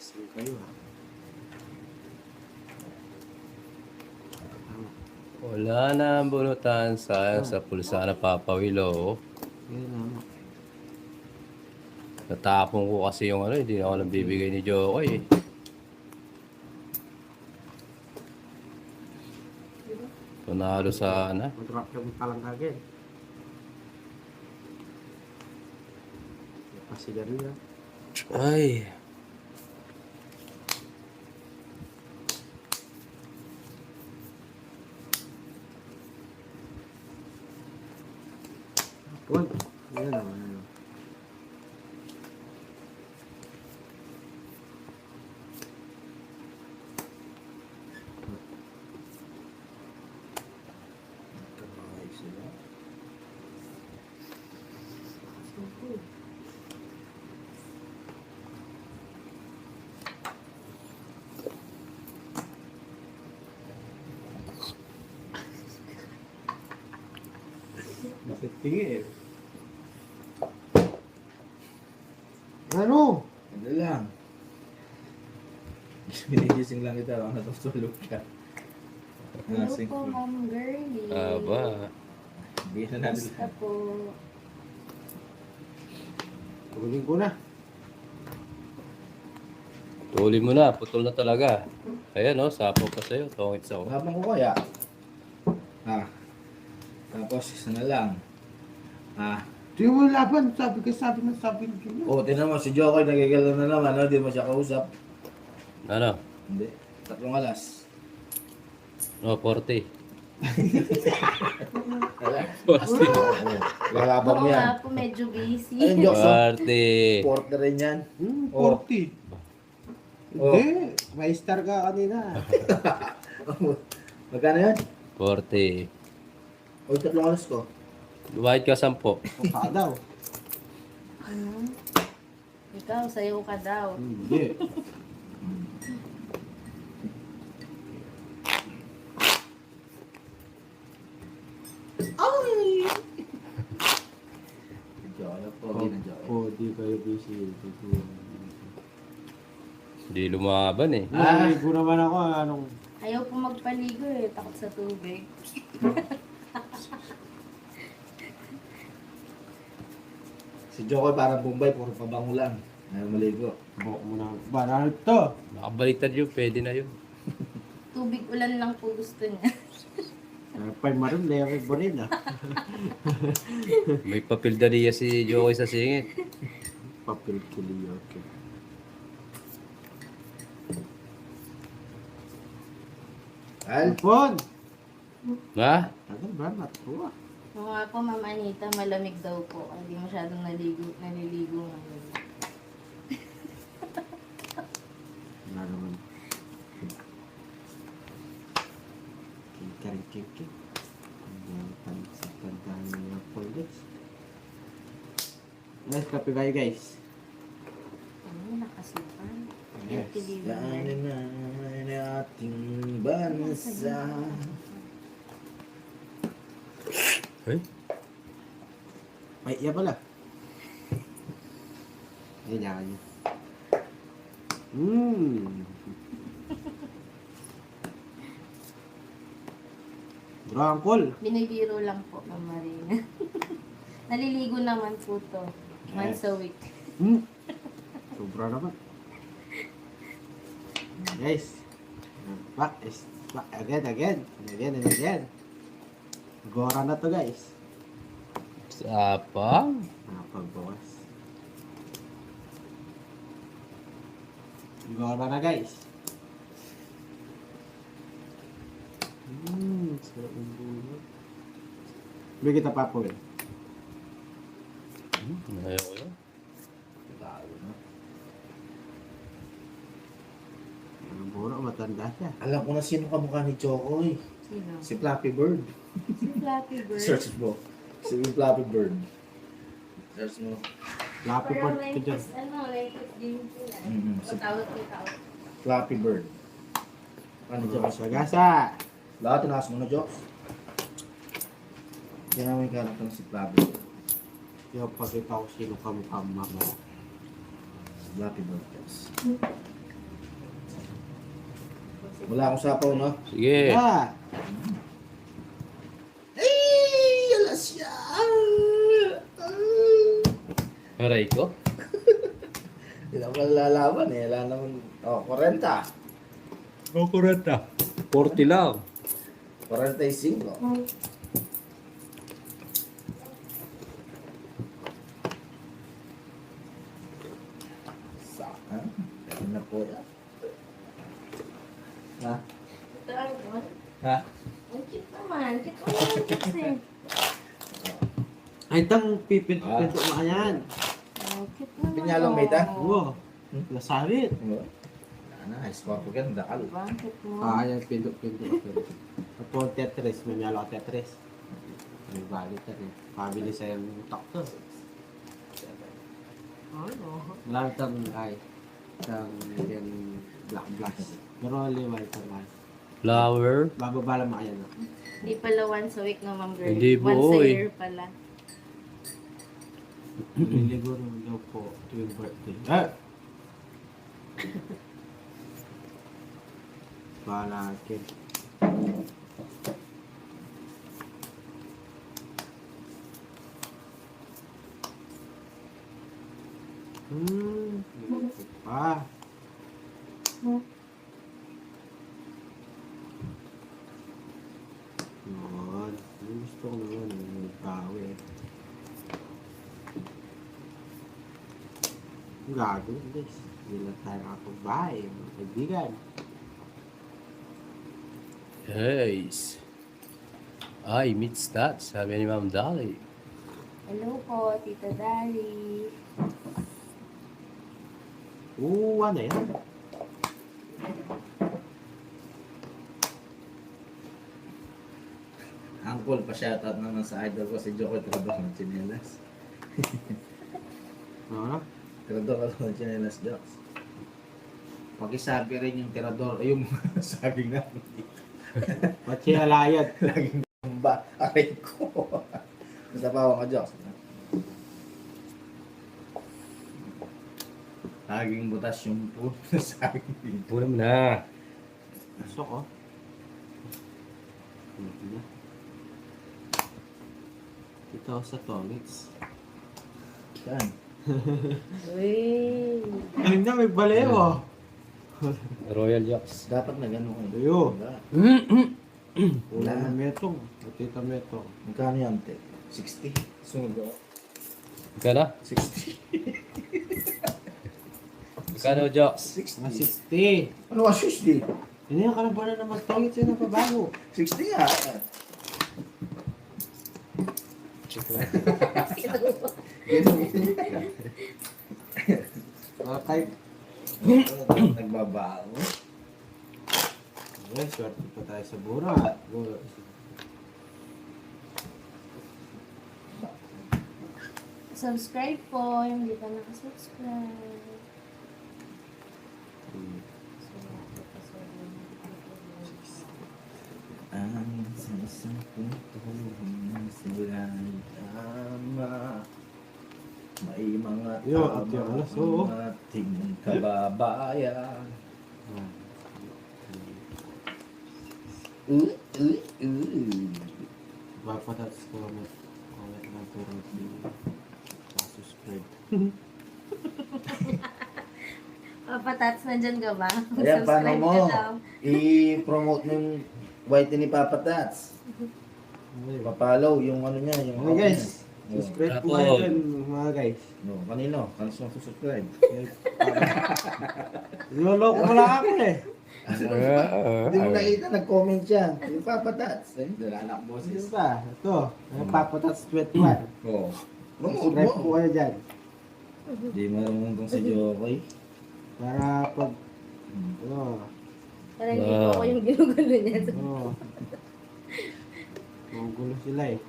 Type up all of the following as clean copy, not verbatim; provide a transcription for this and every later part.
Lasing kayo ha. Wala na ang bunutan sa pulsa na papawilo. Yan naman. Natapon ko kasi yung ano, hindi na ako nabibigay ni Jokoy eh. Panalo sana. Mag-drop yung talang kagad. Pasigarilyo. Ay. Hapon. Yan naman. Ano. Bakit tingin? Ano? Ano lang. Binigising lang kita, baka natutulog ka. Hello po, Ma'am Girlie. Aba. Hindi na natin. Basta po. Tuloy ko na. Tuloy mo na, putol na talaga. Ayan o, sapo pa sa'yo. Tongits ako. Habang ko kaya. Tapos isa na lang. Di mo laban. Sabi ng kanya. Tinan mo, si Jokoy nagigalaw na naman, no? Di mo siya kausap. Ano? Hindi. 3 alas. No, 40. Lalabang mo Oo yan. nga po, medyo busy. Ayun, Jokes. 40. Porter rin yan. 40. Hindi. May star ka kanina. Magkano yan? 40. 3 alas ko. Lumayad ka 10. Mukha daw. Ano? Ikaw, sayo ka daw. Hindi. Jokoy, pogi na Jokoy. Oh, di kayo busy. Hindi lumaban eh. Naligo naman ako. Anong... Ayaw po magpaligo eh, takot sa tubig. Si Jokoy parang Bombay, puro pabango lang. Ayaw maligo. Bok mo na. Banal to. Nakabaliktad yun, pwede na yun. Tubig ulan lang po gusto niya. Pay maroon, layang iba rin ah. May papel daliya si Jokoy sa singit. Papel kili, okay. Al? Pon! Ha? Tagal ba? Matuwa. Oo nga po, Ma'am Anita, malamig daw po. Hindi masyadong naliligo ngayon. Wala naman. Kikaring-kikik. Sa pantahan ng mga college. Nice kape kayo guys. Ano, nakasukan. Yes. Daanin na ang ating bansa. Ay? Ay, iya pala. Ay, yakan niya. Drangkol. Binibiro lang po, Ma'am Marina. Naliligo naman po to. Once a week. Sobra naman. Guys. Back is back again. Gora na to guys. Sapang? Pagbawas. Gora na guys. Sarap ng bulo. Bigyan kita pa po eh. Ayaw ko yun. Talo na. Ang buro, matanda siya. Alam ko na sino kamukha ni Jokoy. Sino? Si Flappy Bird. Si Flappy Bird. Search mo. Si Flappy Bird. Search mo. Lapi Parang part ka dyan. latest game po yan. Mm-hmm. Patawad ko tawad. Flappy Bird. Ano Jokes? Sagasa. Lahat tinakas mo na Jokes. Yan naman yung karakter ng si Flappy Bird. Yung pagkita ko sino kamukha mama. Flappy Bird. Yes. Wala akong sapaw, no? Sige. Ah, Ay! Alas yan! Aray ko. Hindi na pala lalaban eh. Wala naman. Oh, 40. Oh, kurata. 40 lang. 45. Saka. Ano na po yan? Ha? Ito ang one. Ha? Ang cute naman. Cute naman kasi. ay tang pipinto mo yan. Ang cute naman. Pinyalong may ta? Oo. Nasabit. Ano, score ko yan. Dakal. Diba? Ang cute mo. Ah, yan, pinto. Tapos Tetris, may miyalo ka Tetris. May balik ka rin. Family sa yung takto. Ano? Marami tang ay. Tang yung black. Pero only white or white. Flower. Bababa lang makayan na. Hindi pala once a week no, Ma'am Girl. Hindi Once a boy. year pala. Nililigo rin daw po tuwing birthday. Eh! Balakin. Ito pa. Yun. Yung gusto ko naman, yung bawi. Gago, guys. Hindi lang tayo nakapagbahay, mga kaibigan. Yes. Ay, meet stats. Sabi ni Ma'am Dolly. Hello po, Tita Dali. Ano yan? Uncle, pa-shoutout naman sa idol ko si Joko Trador ng Chinelas. Ano? Trador ako ng Chinelas, Jokes. Pakisabi rin yung tirador, yung saging namin dito. Pachi alayat. Laging ba? Aray ko. Basta pa ka, Jokes. Laging butas yung puno sa saging dito. Puna mo na. Gusto ko. Hindi na. Ito ako sa toilets. Saan? Uy. Ay na, may balewo. Royal Jocks. Dapat na gano'n ko. Ayo. Wala. Wala na metong. Tita metong. Magkano yan, te? 60? Sunod ako. Magkano? 60. Magkano Jocks? 60. 60. Ano ka, 60? Hindi ka lang pala na mag-toilet sa'yo na pabago. 60 nga. Kahit. Nagbabago. Ay, swerte pa tayo sa bura. Subscribe po, yung hindi pa nakasubscribe. Ang isang puntong sila'y tama. May mga Yo, at yung alas, oo. ating kababayan. Mapatats ko na comment na pero subscribe. Papatats, nandyan ka ba? Ayan, paano Subscribe mo? ka daw. I-promote ng white ni Papa Tats. Papalaw yung ano niya. Yung Okay guys, subscribe po kayo dyan mga guys. No, kanino? Kanino subscribe? Niloloko mo lang ako eh. Hindi mo nakita, nag-comment siya. Yung Papa Tats. Ayun, dalalak Ano boses. ba? Ito, Papatats 21. Oo. Promote Subscribe po mo. kayo dyan. Di marunong tong si Jokoy. Para pag, ano, Para hindi po ako yung ginugulo niya. magulo sila eh.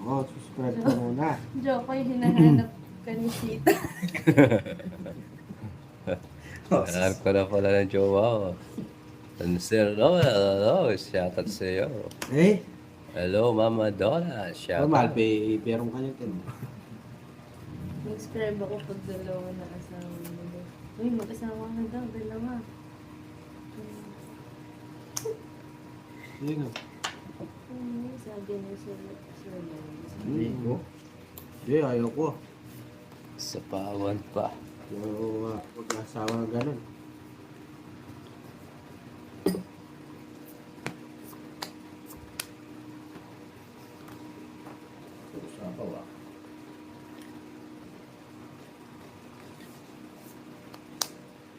Oo, subscribe ka muna. Joke, yung hinahanap ka ni Tita. Hanap ko na pala ng jowa ko. Sir hello, shoutout sa iyo. Eh, Hello, Mama Donna. Shoutout. normal, perong ka niya. Nag-scribe ako pag dalawa na asawa nila. Uy, mag-asawa na daw, dalawa. Sige nga. Sabi niya sila. Hindi ko. Hindi, ayaw ko. Sa pawan pa. Ayaw mag-asawa na ganun. Sabaw ah.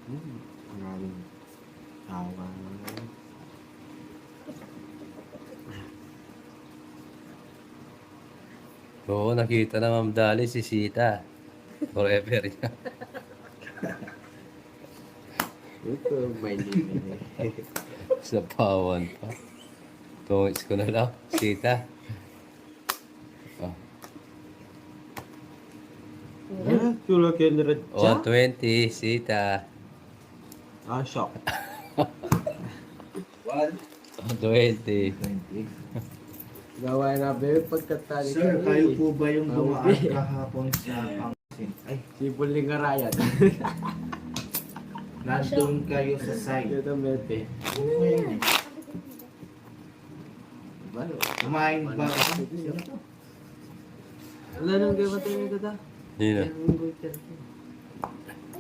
Maraming tawa. Oo, nakita na Ma'am Dali si Sita. Forever yan. Ito, may limit eh. Sa pawan pa. Tungis ko na lang. Sita. Oh, Tulog yung red siya? 120, Sita. Ah, shock. 120. 20. Gawa na ba yung pagkatali Sir, kami? kayo po ba yung Ah, dumaan okay. kahapon sa pangsin? Ay, Si Bulingarayan. nandun kayo sa site. Ito, Mete. Ano ba yun eh? Balo. Kumain ba ka? Wala nang gaya tayo nito ta. Nino. Ay,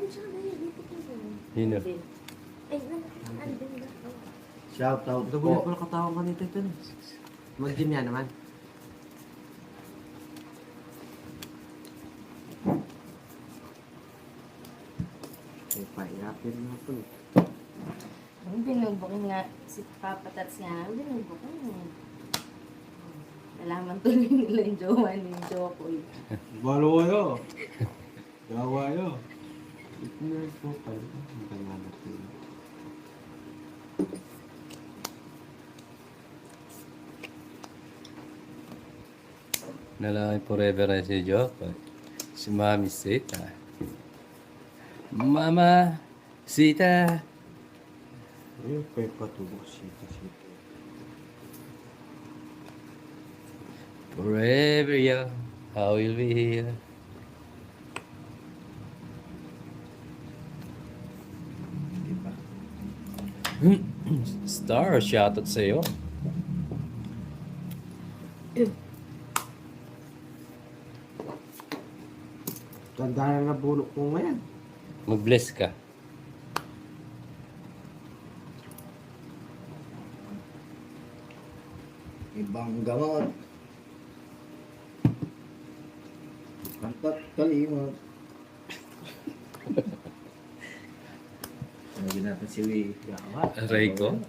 siya na yun. Dito ko yun. Nino. Ay, andun na. Shout out Ito ko po. pala katawang ka nito ito. Mag-gym yan naman. Eh, pairapin na po. Ang binubukin nga, si Papa Tats nga, binubukin nga. Nalaman tuloy nila yung jowa ni Jokoy. Balo kayo. Gawa kayo. Ito na po pala. Ang pangalan ko. Nalangin forever na si Joko. Si Mami Sita. Mama Sita. Ayun, pwede patubok sito. Forever young. I will be here. Diba? Star, shoutout sa'yo. Tanda na nabulok ko ngayon. Mag-bless ka. Ibang gamot. Kantat kalimot. Lagyan natin si Wee. Gawa. Aray ko.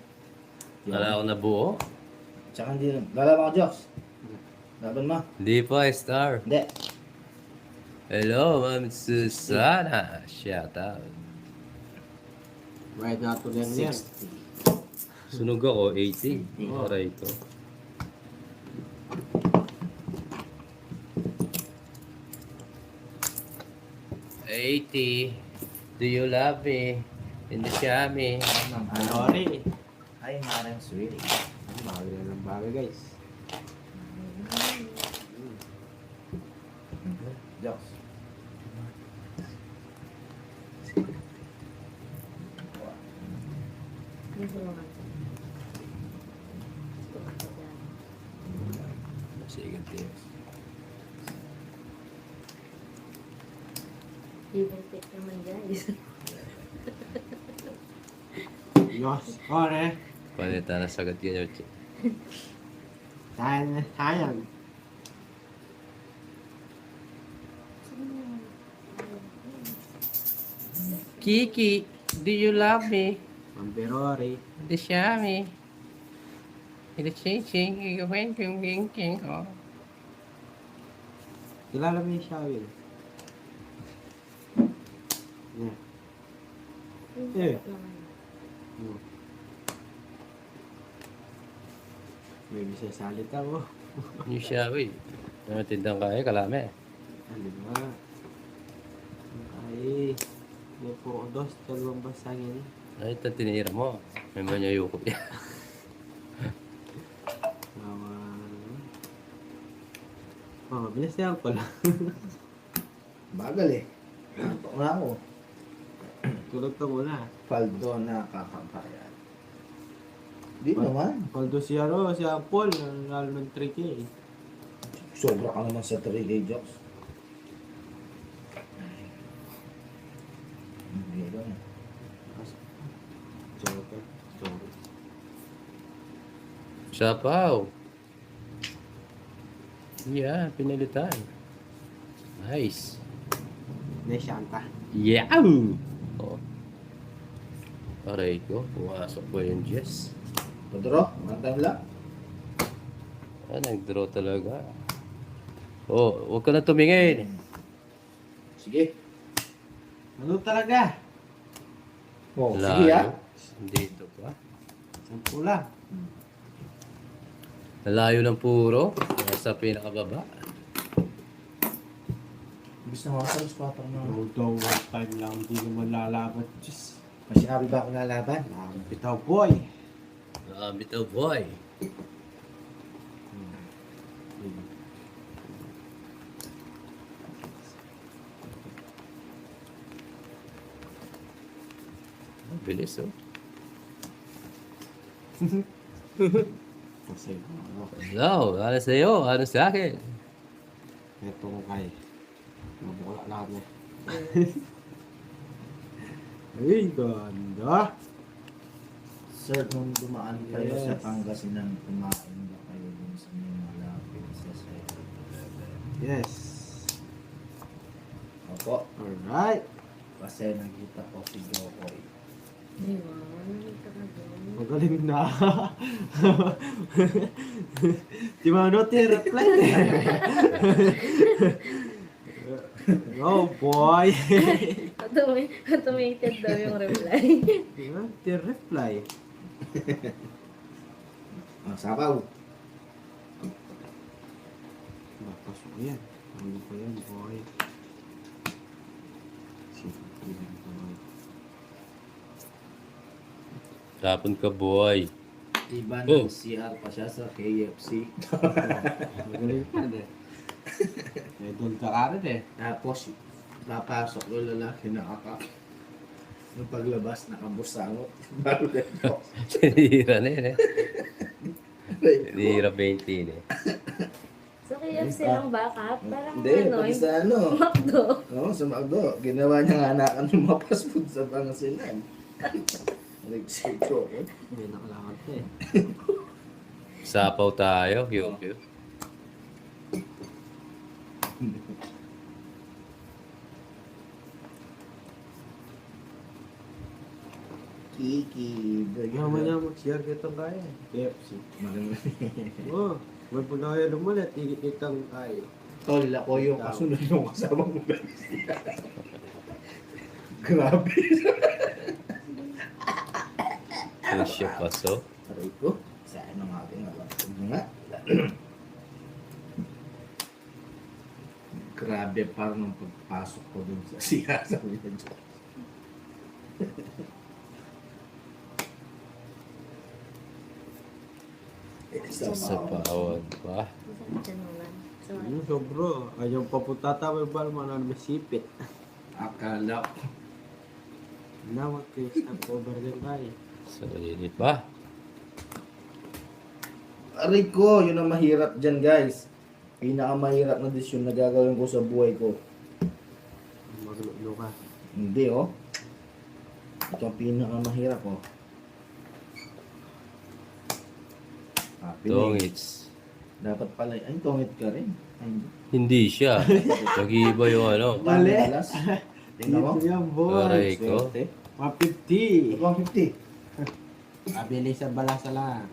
Wala ako nabuo. Tsaka hindi na. Lalaban ka, Diyos. Laban mo. Hindi pa, Star. Hindi. Hello, Ma'am Susana. Shoutout. Right na ito din yan. 60. Sunog ako, 80. Aray ko. Do you love me? In the shami. Sorry. Ay, Marang Sweetie. Bagay na ng bagay guys. Diyos. Sige, Tiyo. Even take naman guys. Diyos. Sorry. Panita na sagot ka, Yochi. Sayang. Kiki, do you love me? Mamberori. The shami. The ching-ching, king. Oh. Kilala mo yung Shawil? Yeah. Eh. May bisa salita mo. Yung shami. Namatindang kaya, kalame. Ano ba? Ay, may puro dos, dalawang basangin. Ay, ito tinira mo. May manyayukop yan. Mabilis na yan pala. Bagal eh. Antok na ako. Tulog ka muna. Paldo na kakabayan. Di naman. Although si Paul, lalo ng 3K. Sobra ka naman sa 3K jokes. Hindi lang. Joker. Sorry. Sapaw. Yeah, pinalitan. Nice. Neshanta. Yeah! Oh. Aray ko, pumasok ko yung Jess. Padro, one time lang. Ah, nag-draw talaga. Oh, huwag ka na tumingin. Sige. Ano talaga? Oh, sige ah. Dito pa. 10 lang. Nalayo ng puro. Nasa pinakababa. Gusto mo sa squatter na. Although one time lang, hindi naman lalaban. Diyos. May sinabi ba ako lalaban? Bitaw boy. Bitaw boy. Ang bilis oh. Kasi ano, Hello, ano sa'yo? Ano sa akin? ito ko kay. Mabukla lahat na. Ay, ganda. Sir, nung dumaan kayo sa Yes. Pangasinan, kumain ba kayo dun sa may malapit sa 7-Eleven? Yes. Opo. Alright. Kasi nakita ko si Jokoy. Di ba? Nakita ka doon. Magaling na. Di ba ano, reply. Oh boy. Automated daw yung reply. Di ba? Reply. Sabaw. Pasok yan. Ano pa yan, boy? Sige, boy. Tapon ka boy. Iba Oh. ng CR pa siya sa KFC. Magaling pa eh. May doon ka ka rin eh. Tapos, napasok yung lalaki na aka. Yung paglabas, nakabusangot. Bago ganito. Sinira na yun eh. Sinira 20 eh. So, KFC lang backup? Parang Hindi, ano, pati sa ano. McDo. Oo, sa McDo. Ginawa niya nga anakan yung mga fast food sa Pangasinan. Nag-sito ko. May nakalakad ka eh. Sapaw tayo. Yung. Kiki. Mamaya mag-share kita kaya. KFC. Oo. May punaya naman at ikitang kaya. Tol, ako yung kasunod yung kasama mo guys. Grabe. Yung siya paso. Aray ko. Saan ang ating alapag na nga. Grabe parang nung pagpasok ko dun sa siya. Sabi niya dyan. Sapawan pa. Isang dyan naman. So, Sobro. Ayaw papunta tayo ba naman ang masipit. Akala ko. Nawag kayo stop over din tayo. Sarili pa. Aray ko, yun ang mahirap dyan guys. Pinakamahirap na desisyon na gagawin ko sa buhay ko. Maglulo ka. Hindi oh. Ito ang pinakamahirap oh. Tongits. Dapat pala, ay tongit ka rin. Ay, Hindi siya. Nag-iiba yung ano. Mali. Alas. Tingnan mo. Dito yan, boy. Aray ko. Swerte. 150. 150. Mabili sa balasa lang.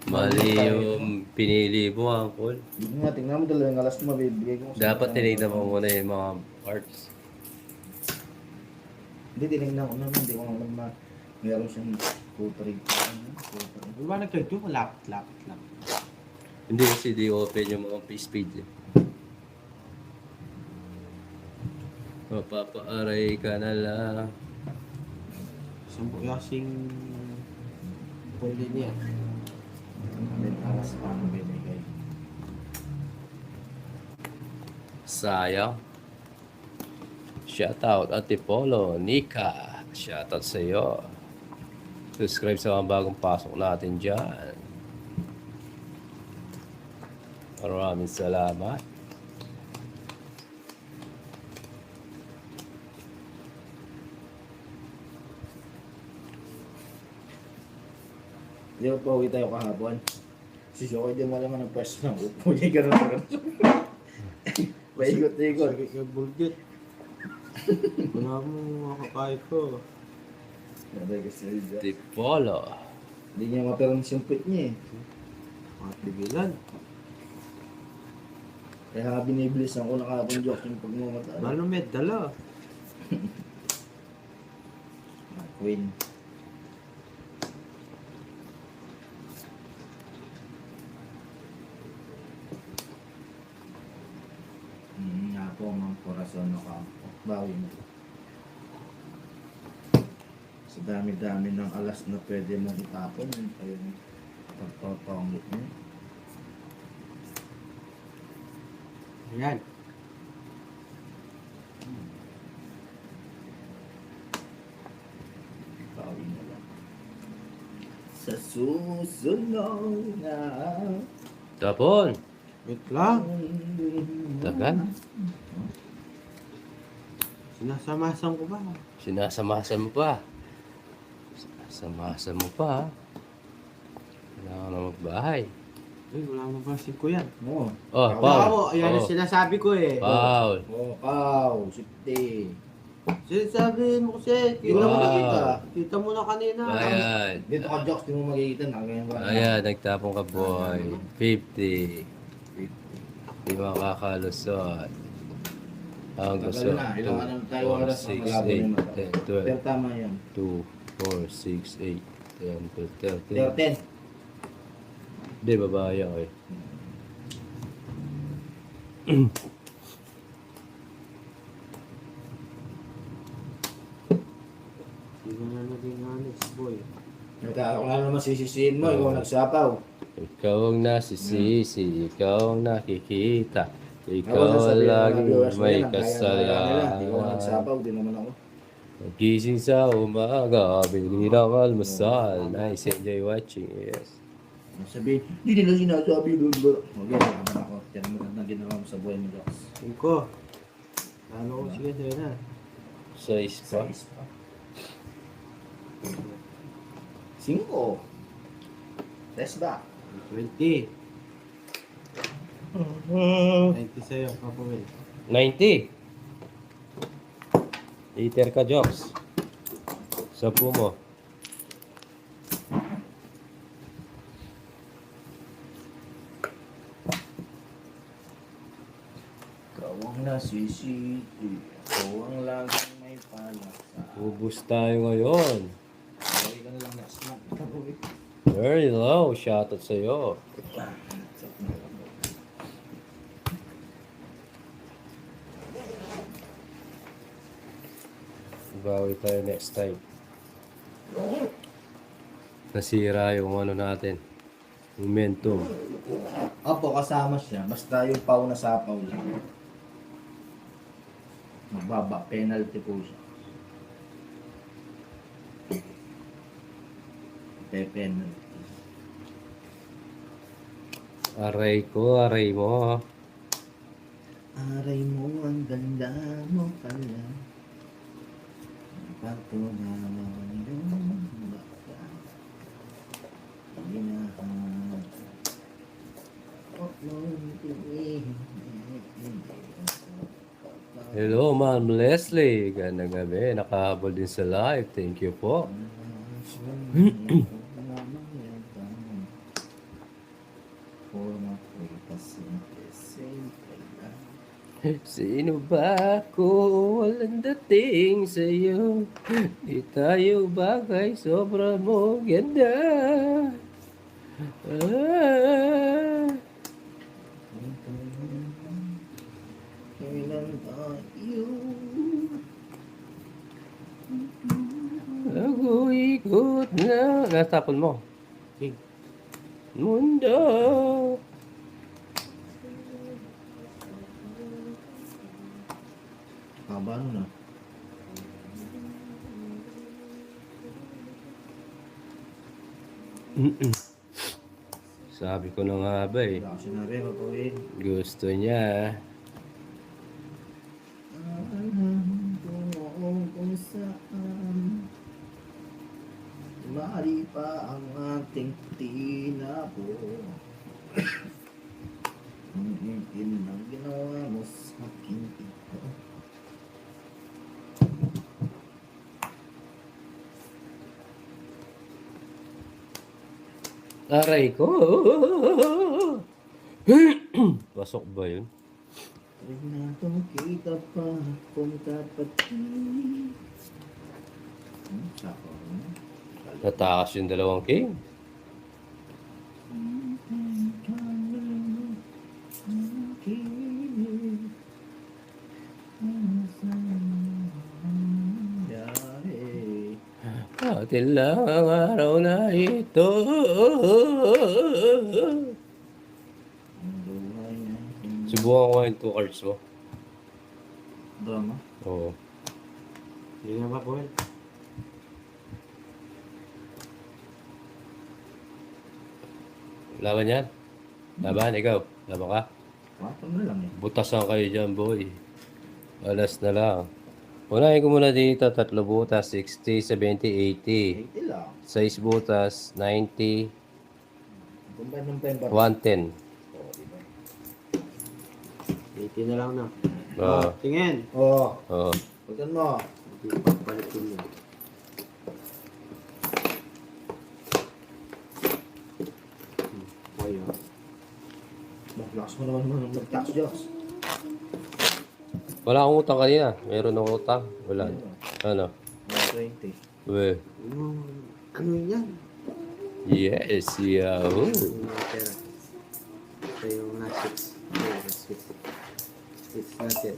Mali yung pinili mo, Uncle. Hindi nga, tingnan mo talaga yung alas mo mabibigay ko. Dapat tinignan mo muna yung mga parts. Hindi, tinignan ko naman. Hindi ko alam na meron siyang cooperate. Di ba nagkagyo? Lapit lang. Hindi kasi di open yung mga speed eh. Mapapaaray ka na lang. Sampo kasing pwede niya. May alas pa ang binigay. Sayang. Shoutout Ate Polo, Nika. Shoutout sa iyo. Subscribe sa mga bagong pasok natin dyan. Maraming salamat. Di ba pauwi tayo kahapon? Si Jokoy di mo naman ang pwesto ng upo niya. Ganun na ganun. Paikot-ikot. Sakit yung bulgit. Wala mo makakain ko. Ganda kasi siya. Tipolo. Hindi niya maperons yung pit niya eh. Mga tigilan. Kaya nga binibilisan ko na kahapon Jok yung pagmumata. Lalo may dala. Queen. Nga po mga corazon na kampo. Bawi mo. Sa dami-dami ng alas na pwede mong itapon. Ayun. Pagtotongit niya. Ayan. Bawi mo lang. Sa susunod na Tapon. Wait lang. Tagal. Sinasamasan ko ba? Sinasamasan mo pa. Sinasamasan mo pa. Kailangan na magbahay. Ay, wala mo ba ko yan? Oo. Oh, Wow. Baka Paul. mo, ayan ang Oh, sinasabi ko eh. Paul. Oh, kaw, sipte. Sinasabi mo kasi, kita mo Wow. nakita. Kita mo na kanina. Ayan. Dito ka, Jokes, di mo makikita na. Ganyan ba? Ayan, nagtapong ka boy. 50. Di makakalusot. Ang gusto. Tagal na. Ilang ano tayo oras na 6, malabo 8, yung mata. 10, Pero 12, tama yan. 2, 4, 6, 8, 10, 12, 13. 13. Hindi, babae ako eh. Hindi ko na naging honest, boy. Wala naman sisisihin mo, ikaw nagsapaw. Ikaw ang nasisisi, ikaw ang nakikita. Ako Ikaw sasabihin ng lang mga viewers mo may yan, ang kaya na nila. Ikaw kasalanan. nagsapaw, di naman ako. Gising sa umaga, bili ng almusal. Nice, enjoy watching. Yes. Sabihin, hindi nila sinasabi doon. Huwag yan, naman ako. Yan ang magandang ginawa mo sa buhay mo, Jokes. 5. Ano ko, sige, sige na. 6 pa. 5. Test back. 20. 90 sa'yo, Papa Will. 90. Iter ka, Jokes. Sapo mo. Ikaw ang nasisiti. Ikaw ang laging may palaksa. Ubus tayo ngayon. Sorry ka na lang next month. Very low. Shoutout sa'yo. Bawi tayo next time. Nasira yung ano natin. Momentum. Opo, kasama siya. Basta yung pau na sapaw lang. Mababa. Penalty po siya. Penalty. Aray ko, aray mo. Aray mo, ang ganda mo pala. Patunawan yung baka. Ginahal. Huwag mong tingin. Hello, Ma'am Leslie. Gandang gabi. Nakahabol din sa live. Thank you po. Sino ba ako? Walang dating sa'yo. Di tayo bagay. Sobra mo ganda. Ah. Kailan tayo? Nag-uikot na. Natapon mo. King. Mundo. Haba nun ah. Sabi ko na nga ba eh. Wala ko sinabi, mapawin. Gusto niya. Kung saan mali pa ang ating tinapo. Ang itin ng ginawa mo sa aking ito. Aray ko. Pasok ba yun? Huwag na kita pa kung kapatid. Sako. Natakas yung dalawang king. Atin lang ang araw na ito. Subukan ko yung 2 cards mo. Drama? Oo. Hindi nga ba, Paul? Laban yan. Laban, ikaw. Laban ka. Wato na lang eh. Butasan kayo dyan, boy. Alas na lang. Unahin ko muna dito, 3 butas, 60, 70, 80. 80 lang. 6 butas, 90, Kumbay ng pember. 110. Oo, diba? 80 na lang na. Oo. Tingin. Oo. Oo. Pagkan mo. Hindi papalitin mo. Boy, oh. Lakas mo naman mag-tax jokes. Wala akong utang kanina. Meron akong utang. Wala. Ano? 120. We. Ano yan? Yes, yahoo. Yung mga pera. Ito yung nugget. It's nugget.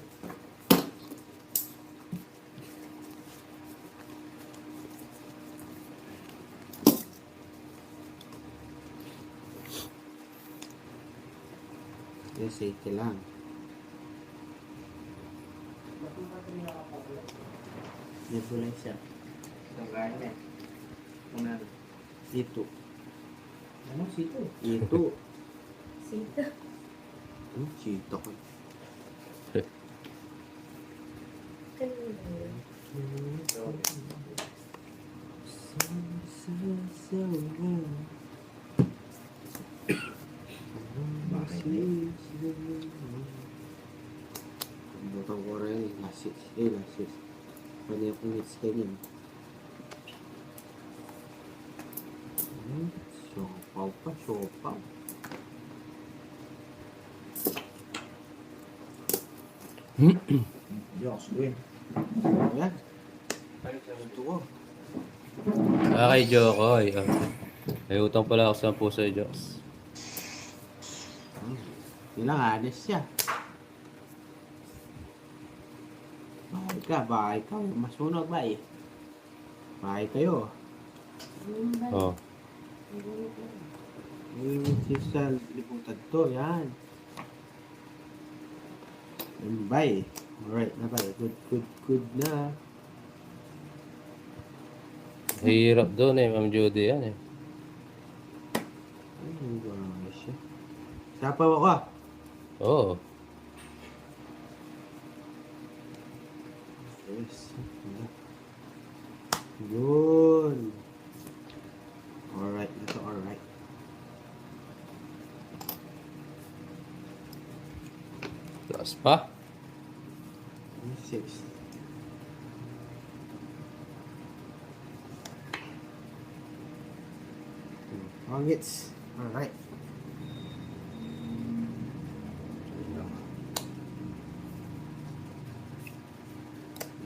Yes, 80 lang. May bulay siya. Ito. Ano sito? Ito. Sito. Sito ko. Butang ko rin. Lasis. Lasis. Pwede akong hits ganyan. Siopaw pa. Siopaw. Jokes, win. Ayan. Ito ko. Kay Jokoy. May utang pala ako sa puso sa Diyos. Yun lang, honest siya. Bahay ka. Masunog ba eh? Bahay kayo. Oh. Yung sa liputan to, yan. Yan ba eh? Alright na ba eh? Good na. Hirap doon eh, Ma'am Judy yan eh. Ay, ang gawin siya. Sapaw ako. Oo. Yes. Yun. Alright na to, alright. Taas pa. 6. Pangits. Alright.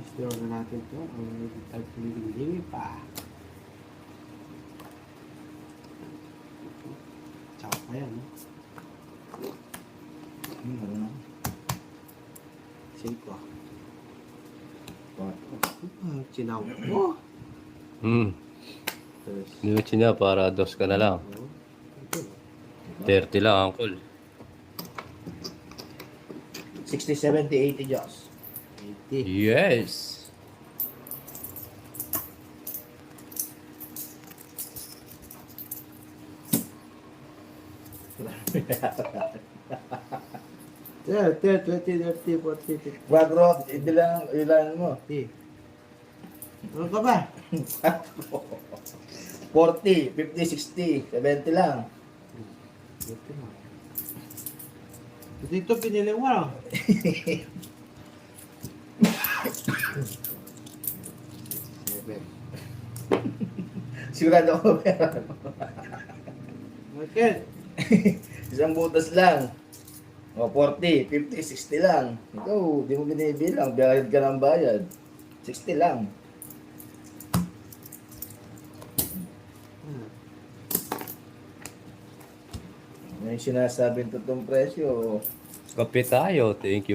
Istiro na natin to. Ang tagpiling pa. Tsaka pa yan. Ano na? 5. What? Chinaw ko. Niluchi niya para 2 ka na lang. 30 lang, uncle. 60, 70, 80 jokes. 80. Yes! Yeah, 10, 20, 30, 40, 50. Quadro, ilan mo? 50. Ano ka ba? 40, 50, 60, 70 lang. Ito na. Dito pinili mo ano? Seven. Sigurado ako meron. Michael, Isang butas lang. O, 40, 50, 60 lang. Ikaw, di mo binibilang. Bayad ka ng bayad. 60 lang. Ano yung sinasabing totoong presyo? Kape tayo. Thank you.